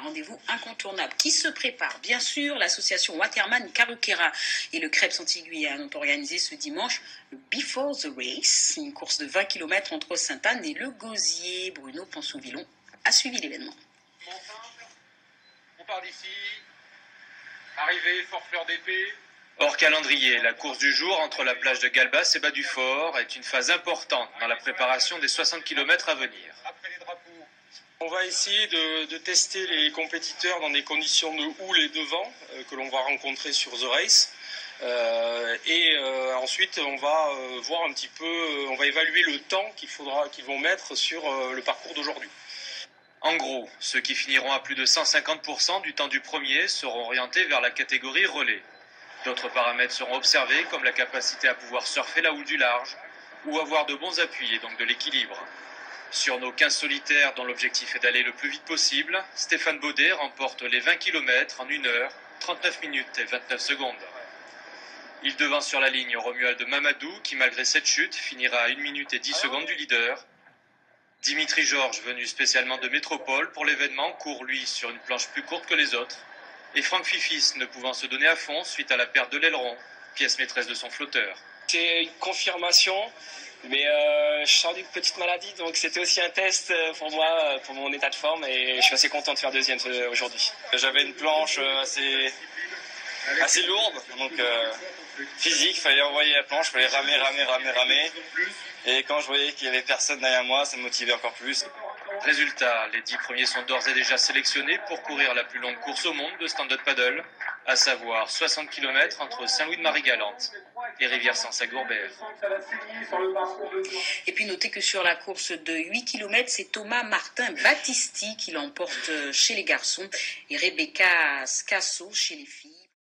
rendez-vous incontournable qui se prépare. Bien sûr, l'association Waterman Carokera et le Crêpes Antilles-Guyane ont organisé ce dimanche le Before the Race, une course de 20 km entre Sainte-Anne et Le Gosier. Bruno Ponsouvillon a suivi l'événement. On part d'ici, arrivée, Fort Fleur d'Épée. Hors calendrier, la course du jour entre la plage de Galbas et Bas-du-Fort est une phase importante dans la préparation des 60 km à venir. Après les drapeaux. On va essayer de tester les compétiteurs dans des conditions de houle et de vent que l'on va rencontrer sur The Race. Ensuite, on va voir un petit peu, on va évaluer le temps qu'ils vont mettre sur le parcours d'aujourd'hui. En gros, ceux qui finiront à plus de 150% du temps du premier seront orientés vers la catégorie relais. D'autres paramètres seront observés comme la capacité à pouvoir surfer la houle du large ou avoir de bons appuis et donc de l'équilibre. Sur nos 15 solitaires dont l'objectif est d'aller le plus vite possible, Stéphane Baudet remporte les 20 km en 1 heure, 39 minutes et 29 secondes. Il devance sur la ligne Romuald Mamadou qui malgré cette chute finira à 1 minute et 10 secondes du leader. Dimitri Georges, venu spécialement de Métropole pour l'événement, court lui sur une planche plus courte que les autres. Et Franck Fifis ne pouvant se donner à fond suite à la perte de l'aileron, pièce maîtresse de son flotteur. C'est une confirmation, mais je sors d'une petite maladie, donc c'était aussi un test pour moi, pour mon état de forme, et je suis assez content de faire deuxième aujourd'hui. J'avais une planche assez lourde, donc physique, il fallait envoyer la planche, il fallait ramer. Et quand je voyais qu'il n'y avait personne derrière moi, ça me motivait encore plus. Résultat, les 10 premiers sont d'ores et déjà sélectionnés pour courir la plus longue course au monde de stand-up paddle, à savoir 60 km entre Saint-Louis-de-Marie-Galante et Rivière-Sens-à-Gourbert. Et puis notez que sur la course de 8 km, c'est Thomas Martin Battisti qui l'emporte chez les garçons et Rebecca Scasso chez les filles.